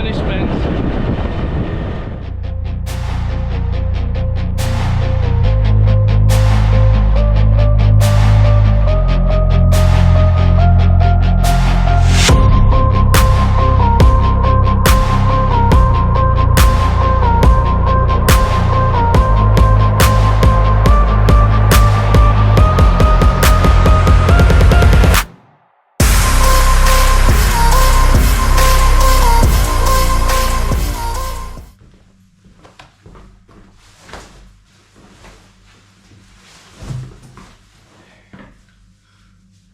punishment.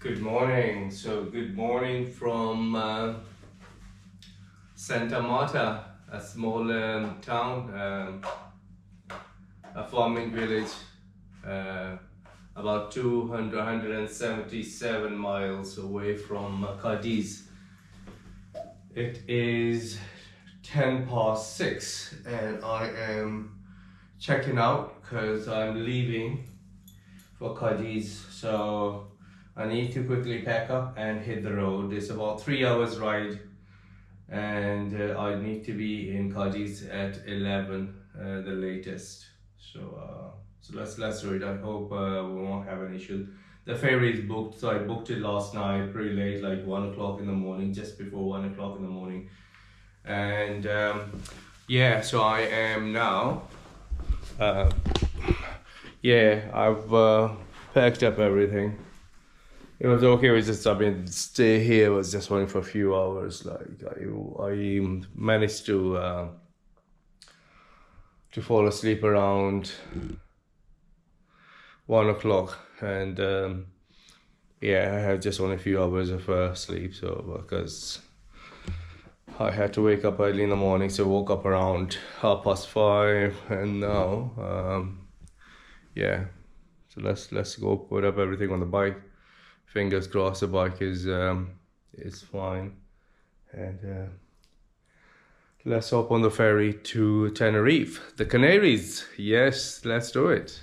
Good morning. So good morning from Santa Marta, a small town, a farming village, about 177 miles away from Cádiz. It is 6:10 and I am checking out because I'm leaving for Cádiz. So I need to quickly pack up and hit the road. It's about 3 hours ride, and I need to be in Cádiz at 11, the latest. So let's do it. I hope we won't have an issue. The ferry is booked, so I booked it last night pretty late, like 1 o'clock in the morning, just before 1 o'clock in the morning. And yeah, so I am now. Yeah, I've packed up everything. It was okay. It was just, I mean, stay here was just only for a few hours. Like I managed to fall asleep around 1 o'clock, and yeah, I had just only a few hours of sleep. So because I had to wake up early in the morning, so I woke up around 5:30, and now yeah. So let's go put up everything on the bike. Fingers crossed the bike is fine, and let's hop on the ferry to Tenerife, the Canaries. Yes, let's do it.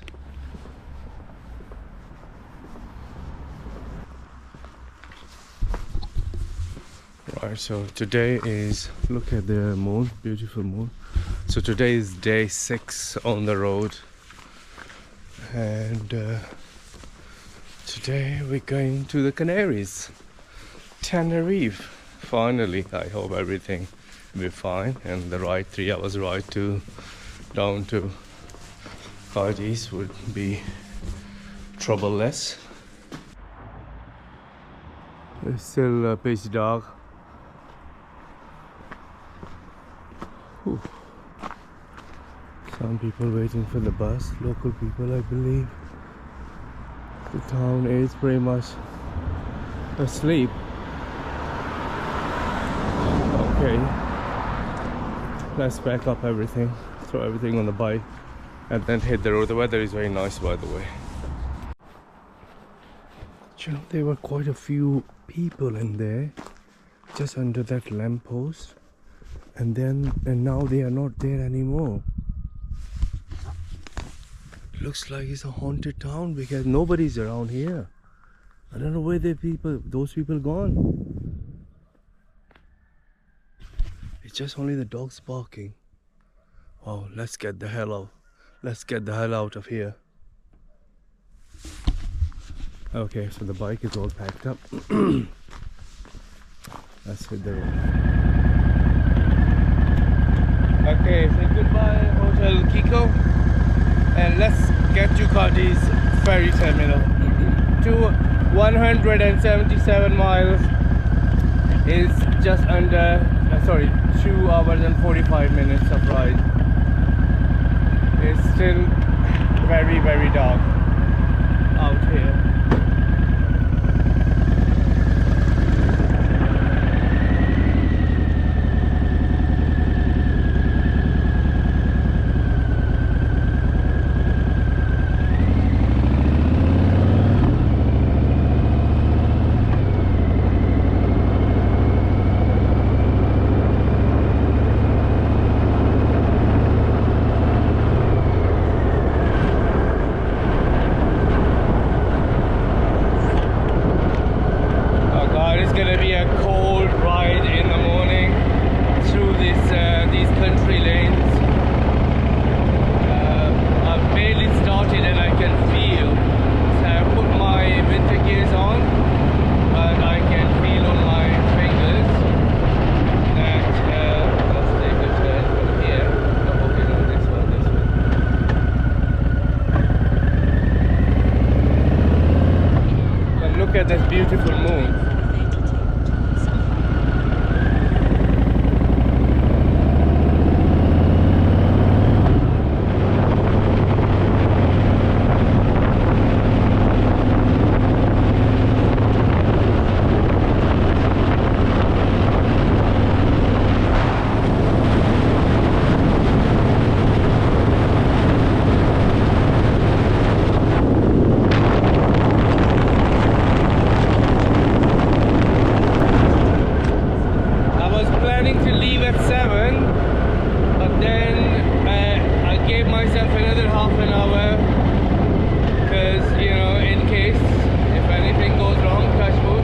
Right, so today is, look at the moon, beautiful moon. So today is day 6 on the road, and today we're going to the Canaries, Tenerife. Finally, I hope everything will be fine, and the ride, 3 hours ride down to Cádiz would be troubleless. It's still a busy dog. Whew. Some people waiting for the bus, local people I believe. The town is pretty much asleep. Okay, let's pack up everything, throw everything on the bike, and then hit the road. The weather is very nice, by the way. You know, there were quite a few people in there, just under that lamppost, and now they are not there anymore. Looks like it's a haunted town because nobody's around here. I don't know where those people gone. It's just only the dogs barking. Oh, let's get the hell out. Let's get the hell out of here. Okay, so the bike is all packed up. Let's hit the road. Okay, say goodbye, Hotel Kiko. And let's get to Cádiz ferry terminal. 177 miles is just under 2 hours and 45 minutes of ride. It's still very, very dark out here. at 7, but then I gave myself another half an hour because, you know, in case if anything goes wrong, touch wood.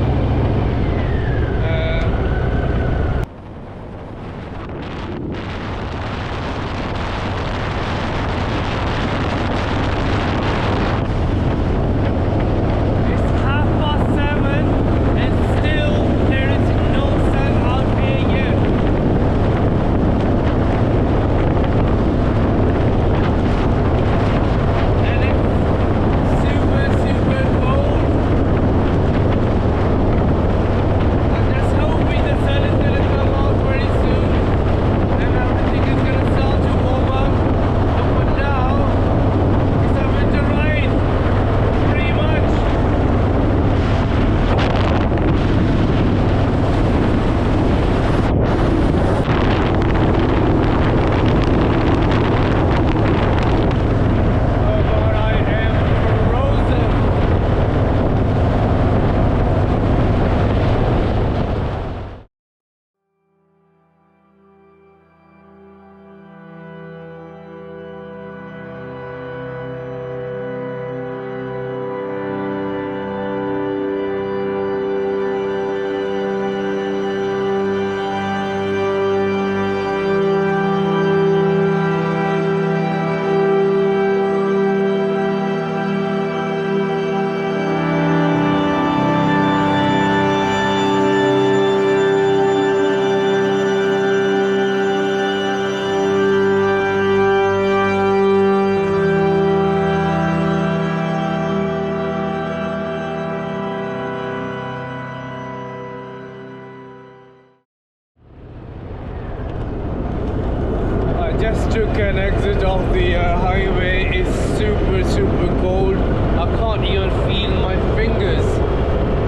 Just took an exit off the highway. It's super cold. I can't even feel my fingers.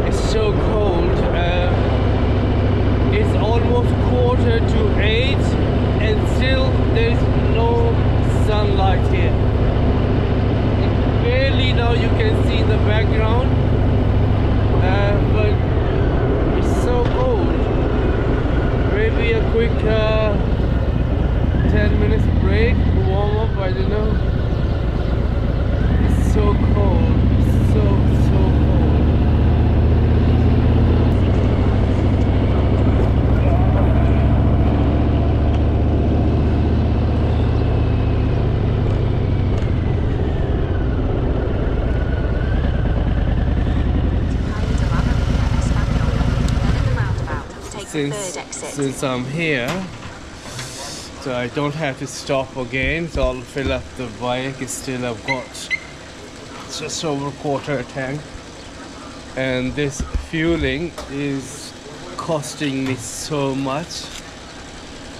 It's so cold. It's almost 7:45 and still there's no sunlight here. Barely now you can see in the background, but it's so cold. Maybe a quick 10 minutes break, warm up, I don't know. It's so cold, so cold. Since I'm here, so I don't have to stop again, so I'll fill up the bike. I've got just over quarter tank, and this fueling is costing me so much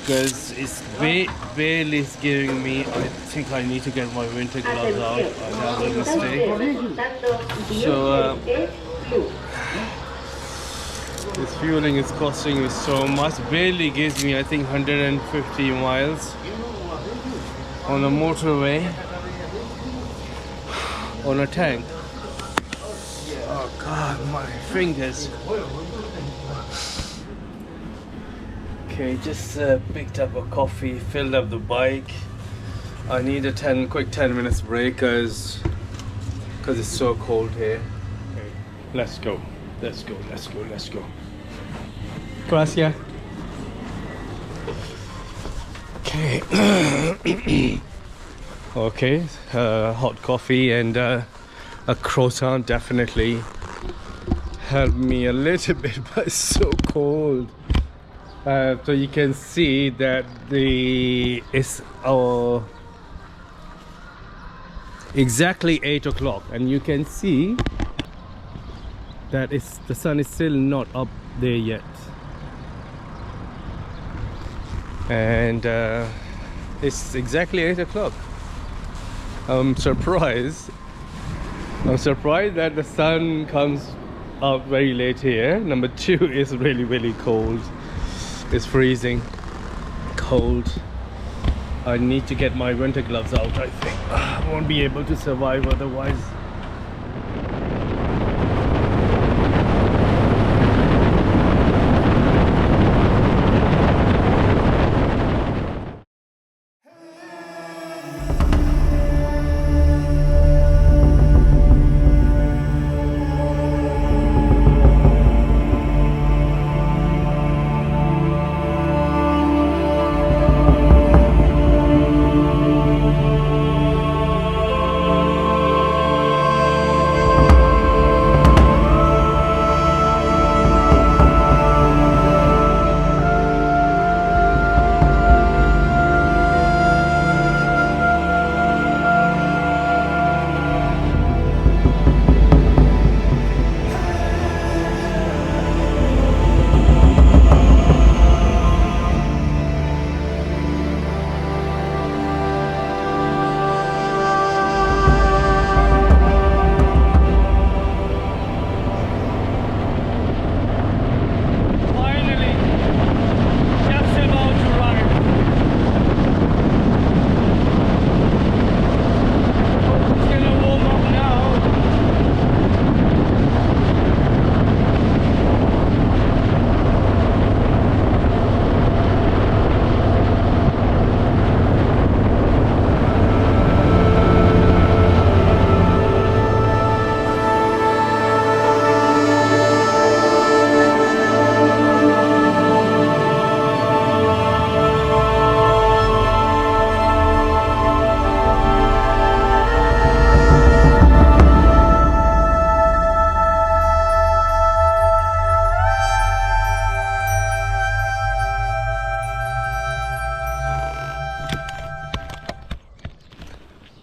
because it's barely giving me. I think I need to get my winter gloves out. I had a mistake. So this fueling is costing me so much. Barely gives me, I think, 150 miles on a motorway on a tank. Oh God, my fingers. Okay, just picked up a coffee, filled up the bike. I need a quick 10 minutes break because it's so cold here. Okay, let's go. Gracias. Okay. Okay, hot coffee and a croissant definitely helped me a little bit, but it's so cold. So you can see that it's exactly 8 o'clock, and you can see that the sun is still not up there yet. And it's exactly 8 o'clock. I'm surprised that the sun comes up very late here. Number two is really cold. It's freezing cold. I need to get my winter gloves out. I think I won't be able to survive otherwise.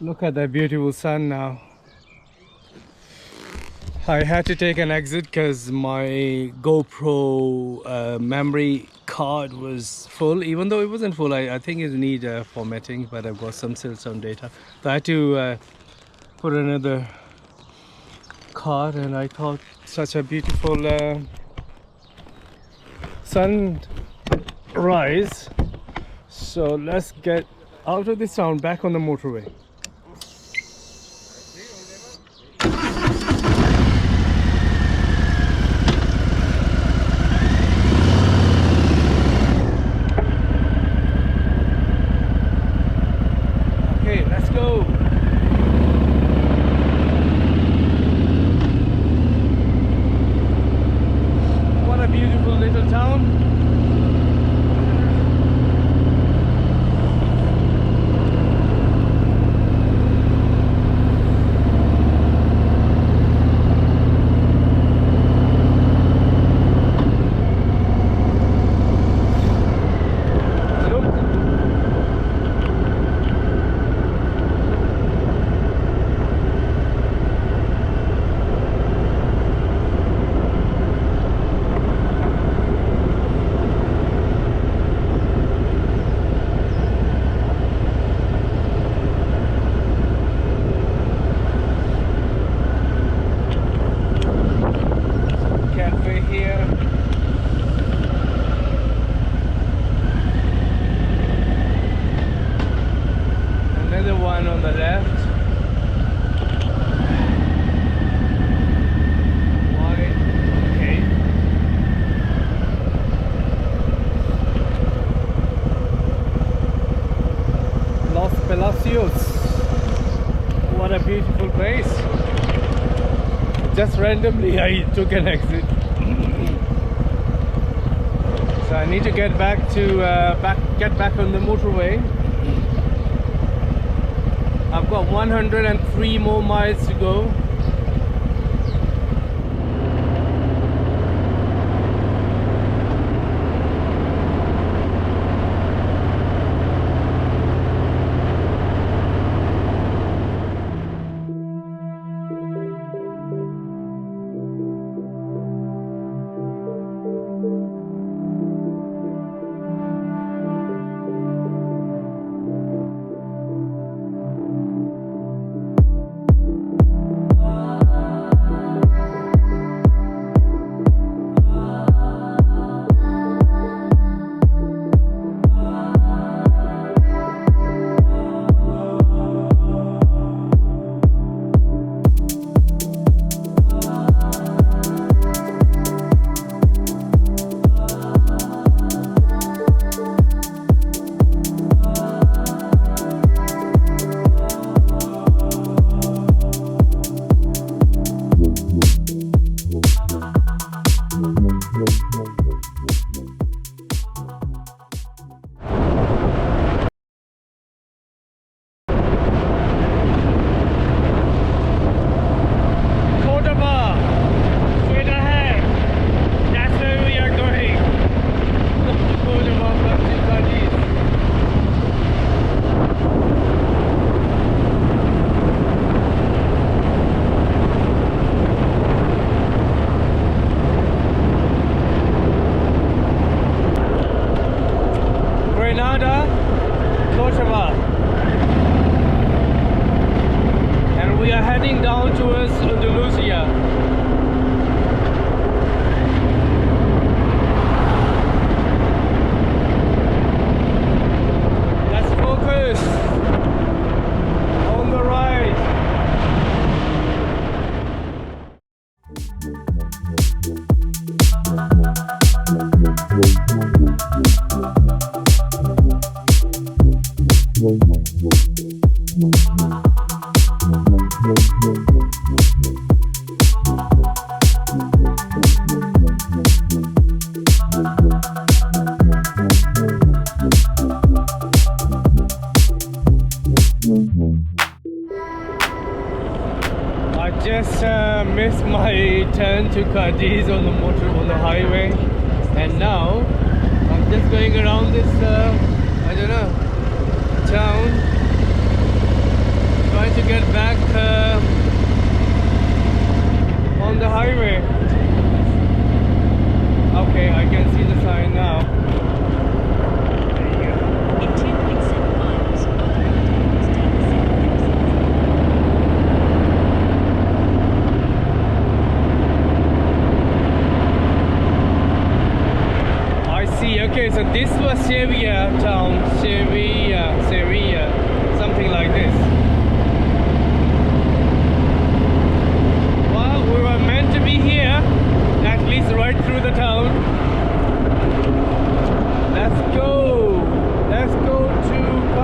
Look at that beautiful sun now. I had to take an exit because my GoPro memory card was full. Even though it wasn't full, I think it need formatting, but I've got still some data. So I had to put another card, and I thought such a beautiful sunrise. So let's get out of this town, back on the motorway. Okay, let's go. What a beautiful little town. What a beautiful place. Just randomly I took an exit. So I need to get back to get back on the motorway. I've got 103 more miles to go. And we are heading down towards Andalusia. Let's focus on the right. I just missed my turn to Cádiz on the highway, and now I'm just going around this I don't know, town,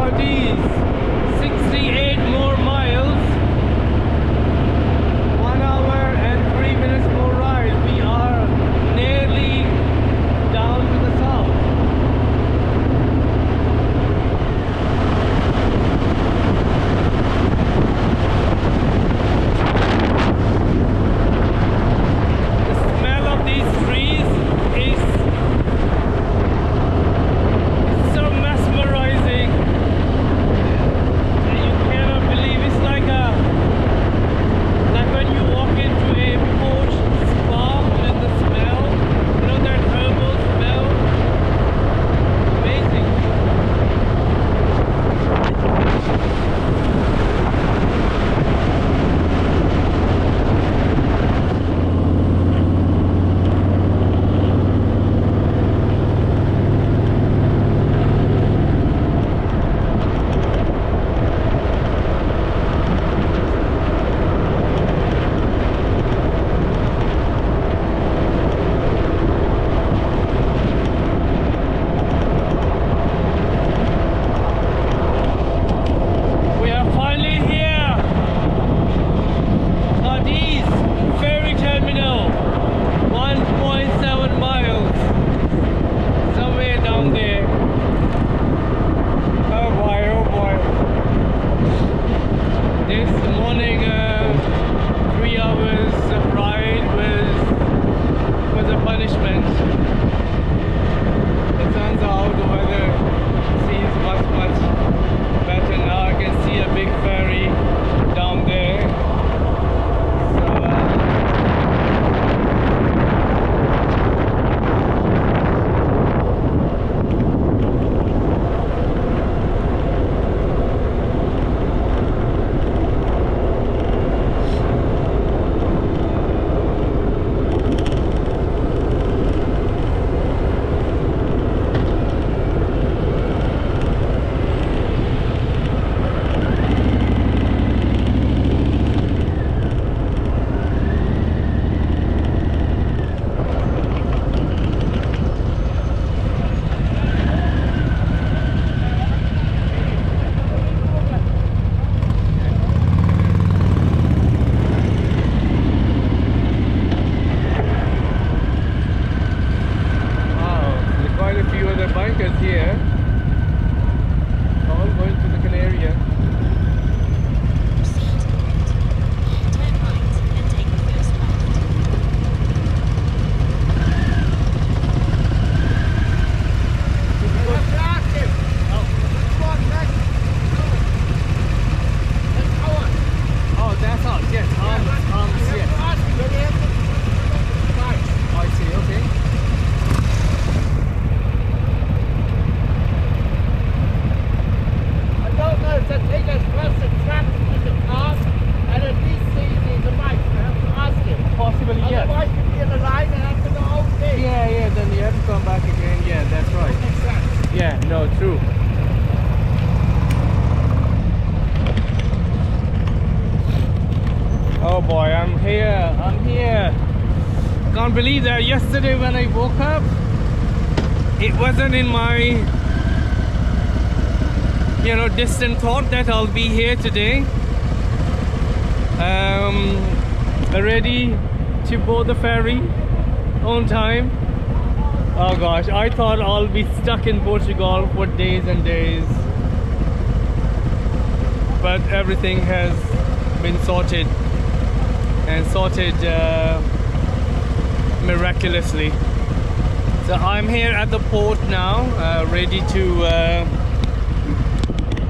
Cádiz, 68 more miles, 1 hour and 3 minutes more ride. We are nearly down to the south. The smell of these trees is so mesmerizing. You cannot believe it's like when you walk into a poached spa and the smell, you know, that herbal smell. Amazing. We are finally here. Cádiz ferry terminal. 1.7 miles. Somewhere down there. Oh boy, oh boy. This morning, 3 hours of ride was a punishment. It turns out the weather seems much better now. I can see a big ferry down there. So, there are quite a few other bikers here. All going to the Canary Islands. Turn right and take the first left. Oh, that's all. Yes, yes. I see. Okay. I don't know if they take us across the track with the car and at least see the bike. I have to ask him. Possibly, yes. Otherwise, we'll be in the line and have to go okay. Yeah. Then you have to come back again. Yeah, that's right. Makes sense. Yeah, no, true. Oh boy, I'm here. Can't believe that yesterday when I woke up, it wasn't in my, distant thought that I'll be here today. Ready to board the ferry on time. Oh gosh, I thought I'll be stuck in Portugal for days and days. But everything has been sorted miraculously. So I'm here at the port now, ready to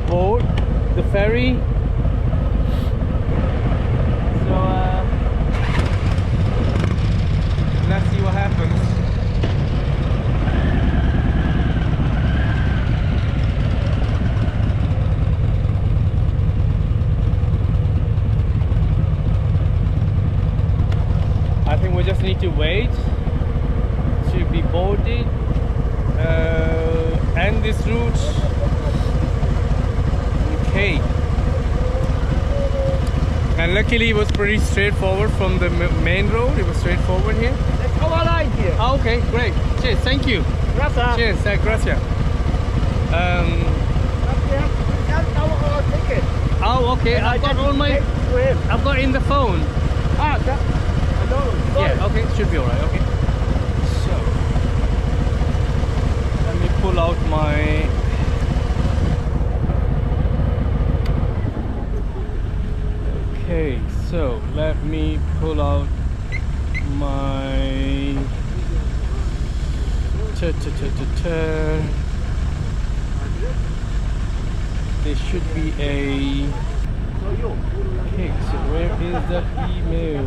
board the ferry. So let's see what happens. I think we just need to wait to be boarded and this route. Okay. And luckily it was pretty straightforward from the main road. It was straightforward here. Let's go online here. Oh, okay, great. Cheers, thank you. Gracias. Cheers, gracias. Gracias. Okay, And I I've got all my. dedicated to him. I've got in the phone. Ah, that, I know. Yeah. Okay, should be alright. Okay. So let me pull out my. Okay, so let me pull out my. There should be a. Okay, so where is the email?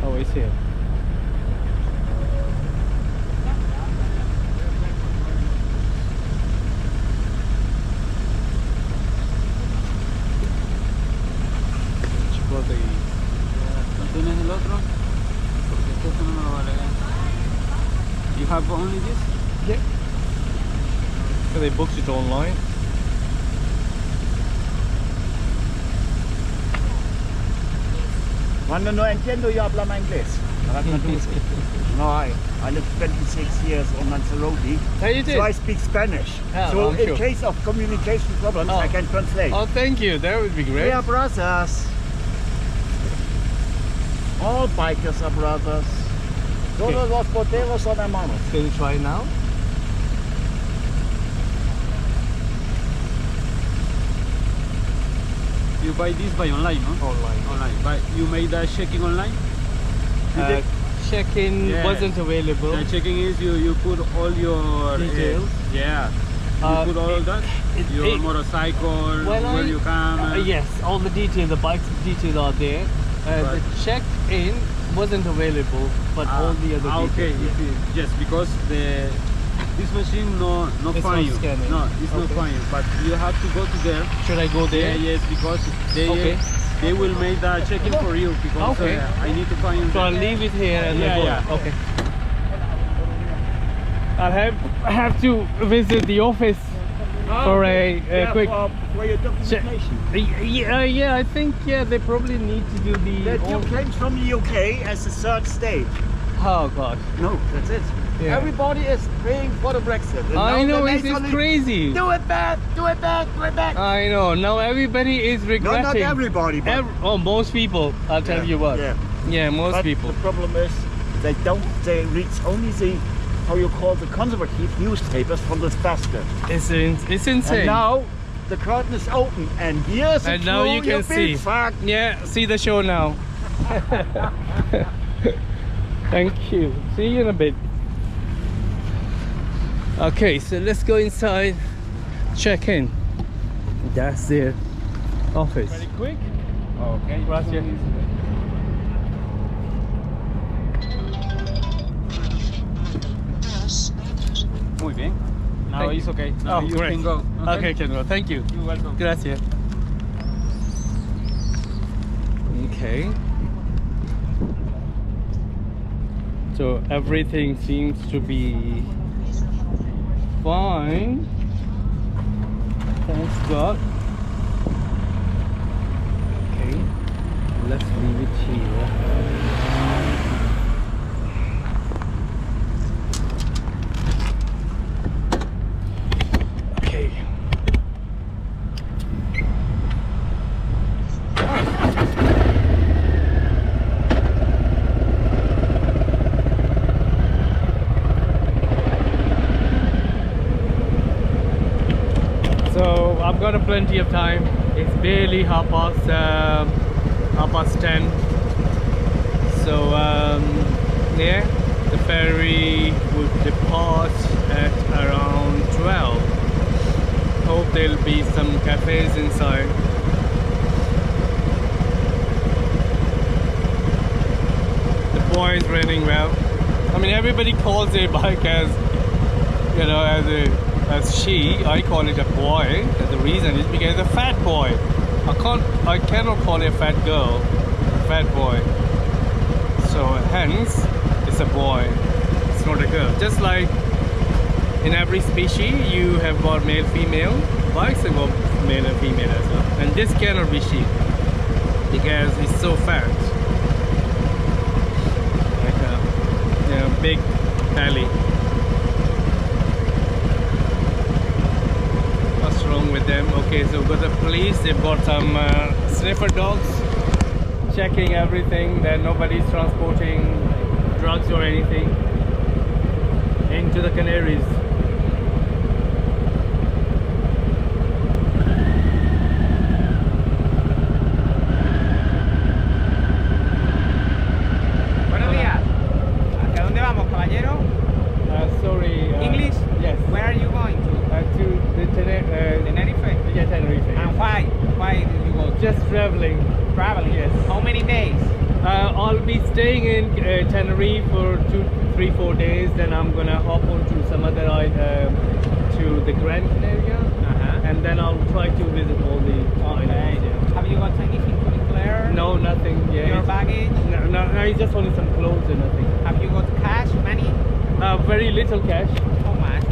Oh, it's here. ¿Tienes el otro? Porque esto no me lo va a leer. You have only this? Yeah. So they booked it online. Cuando no entiendo yo hablaba inglés. No, I lived 26 years on Lanzarote, Oh, you did? so I speak Spanish. Ah, So I'm in sure. case of communication problems, Oh. I can translate. Oh, thank you. That would be great. We are brothers. All bikers are brothers. Todos los boteros son hermanos. Can you try now? You buy this by online, no? Online. Online. But you made the checking online? Check-in Yeah. wasn't available. The checking is you put all your Details. yeah. You put all that. Your it- motorcycle, When where I- you come. Yes, all the details, the bike's details are there. Right. The check-in wasn't available, but all the other details. Okay, yes, because this machine no It's find not you. scanning. No, it's not Okay. find you. But you have to go to there. Should I go there? Yeah, yes, because Okay. they will make the check-in for you because Okay. I need to find you. So I'll there. leave it here and then Yeah, go. yeah. Okay. I have to visit the office for a quick. for your documentation. Yeah, I think they probably need to do the. That you came from the UK as a third state. Oh God. No, that's it. Yeah. Everybody is praying for the Brexit. And I now know the it's nation- crazy. Do it back, do it back, do it back. I know. Now everybody is No, regretting. not everybody, but Most people. I'll tell you what. Yeah. Yeah, most But people. the problem is they read only the, how you call the conservative newspapers from this basket. It's insane. And now the curtain is open and here's And now you can see. Fuck. Yeah, see the show now. Thank you. See you in a bit. Okay, so let's go inside, check in. That's their office. Very quick. Okay. Gracias. Muy bien. Now Thank it's okay. Now Oh, you great. can go. Okay, can go. Thank you. You're welcome. Gracias. Okay. So everything seems to be fine. Thanks God. Okay. Let's leave it here. Okay. So I've got plenty of time. It's barely half past 10. So yeah, the ferry would depart at around 12. Hope there'll be some cafes inside. The boy is running well. I mean, everybody calls their bike as, you know, as she. I call it a boy. And the reason is because it's a fat boy. I cannot call it a fat girl, a fat boy. So hence, it's a boy. It's not a girl. Just like in every species, you have got male, female. Bikes have got male and female as well. And this cannot be she because it's so fat. Like a, you know, big belly. got the police, they've got some sniffer dogs checking everything, that nobody's transporting drugs or anything into the Canaries. Buenos días. ¿Hacia dónde vamos, caballero? Sorry. English? Yes. Where are you going to? To the Tenerife? Yeah, Tenerife. And why? Why did you go? Just traveling. Traveling? Yes. How many days? I'll be staying in Tenerife for 2, 3, 4 days. Then I'm gonna hop on to some other to the Gran Canaria, and then I'll try to visit all the islands. Yeah. Have you got anything to declare? No, nothing. Yeah. Your baggage? No, I just wanted some clothes and nothing. Have you got cash, money? Very little cash. How much?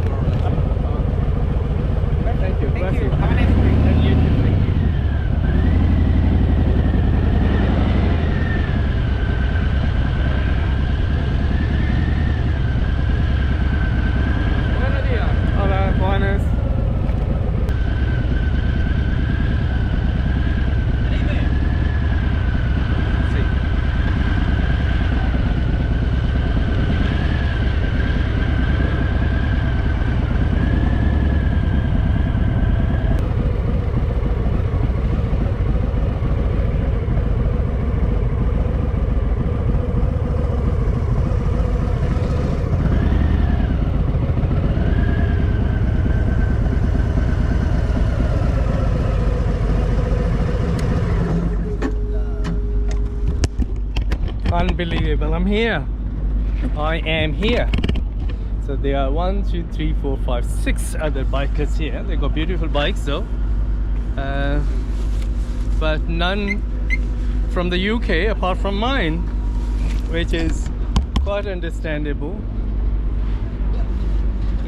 Thank you. Thank Gracias. you. Have a nice day. And you too. Thank you. Buenos días. Hola, buenas. Sí. Unbelievable, I'm here. I am here. So there are 1, 2, 3, 4, 5, 6 other bikers here. They got beautiful bikes though. But none from the UK apart from mine, which is quite understandable.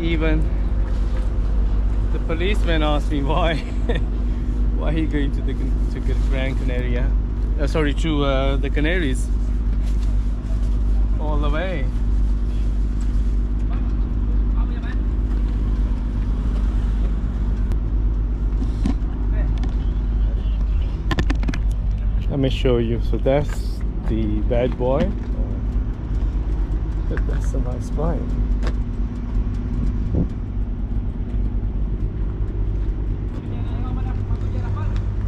Even the policeman asked me why why he going to the Gran Canaria, sorry, to the Canaries all the way. Let me show you. So that's the bad boy. That's a nice bike.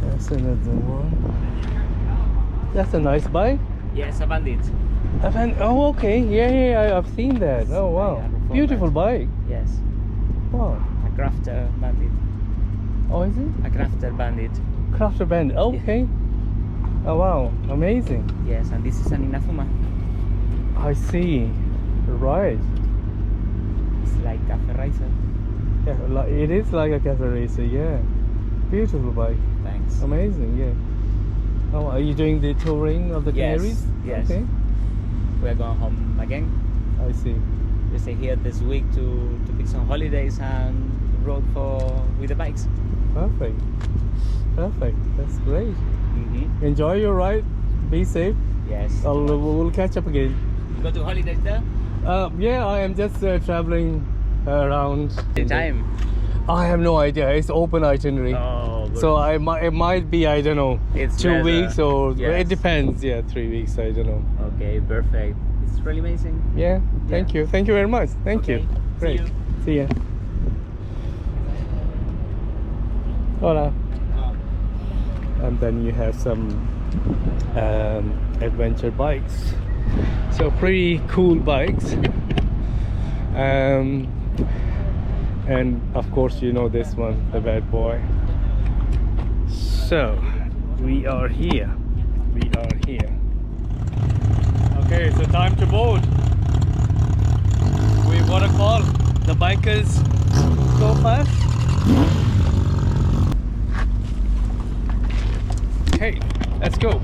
That's another one. That's a nice bike. Yes, a bandit. Oh, okay. Yeah, I've seen that. Oh, wow. Yeah, Beautiful bike. Yes. Wow. A crafter bandit. Oh, is it? A crafter bandit. Crafter band. Okay. Oh, wow. Amazing. Yes, and this is an Inazuma. I see. Right. It's like a ferrizer. Yeah, it is like a cafe racer. Yeah. Beautiful bike. Thanks. Amazing. Yeah. Oh, are you doing the touring of the Yes, Canaries? yes. Okay. We're going home again. I see. We stay here this week to pick some holidays and road with the bikes. Perfect. Perfect. That's great. Mm-hmm. Enjoy your ride. Be safe. Yes. We'll catch up again. You go to holidays there? Yeah, I am just traveling around. The time? I have no idea. It's open itinerary. Oh, good. So it might be, I don't know, It's 2 better. weeks or Yes. it depends. Yeah, 3 weeks. I don't know. Okay, perfect. It's really amazing. Yeah. Thank you. Thank you very much. Thank you. Okay, see Great. you. See ya. Hola. And then you have some adventure bikes. So pretty cool bikes. And of course you know this one, the bad boy. So we are here. Okay, so time to board. We want to call the bikers so fast. Okay, let's go.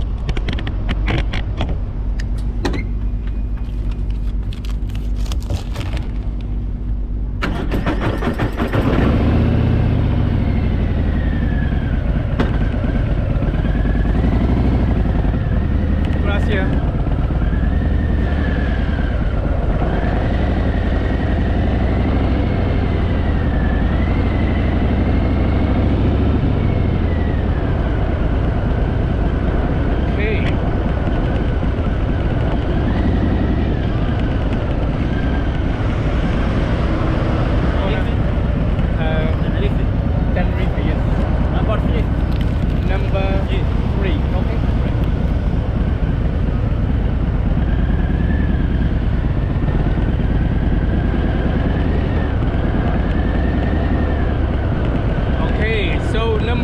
Gracias.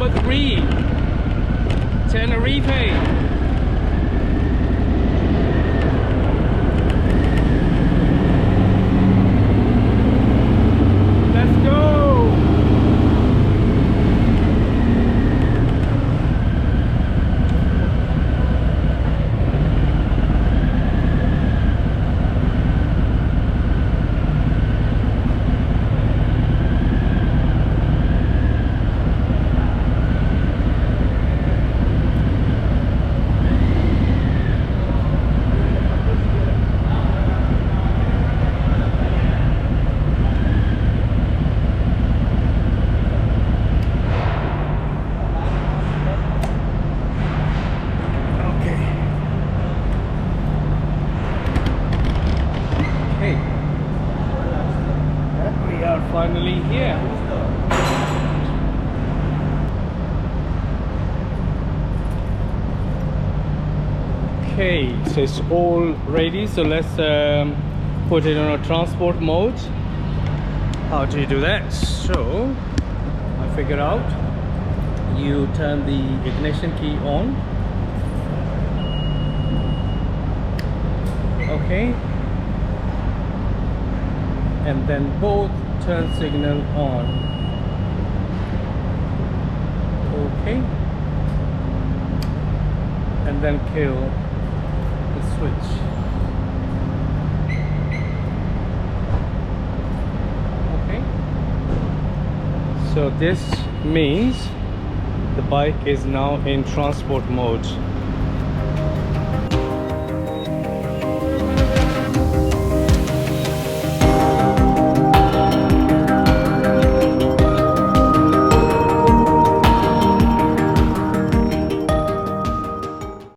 number 3, Tenerife. Finally here. Okay, so it's all ready. So let's put it on a transport mode. How do you do that? So I figured out. You turn the ignition key on. Okay. And then both turn signal on. Okay. And then kill the switch. Okay. So this means the bike is now in transport mode.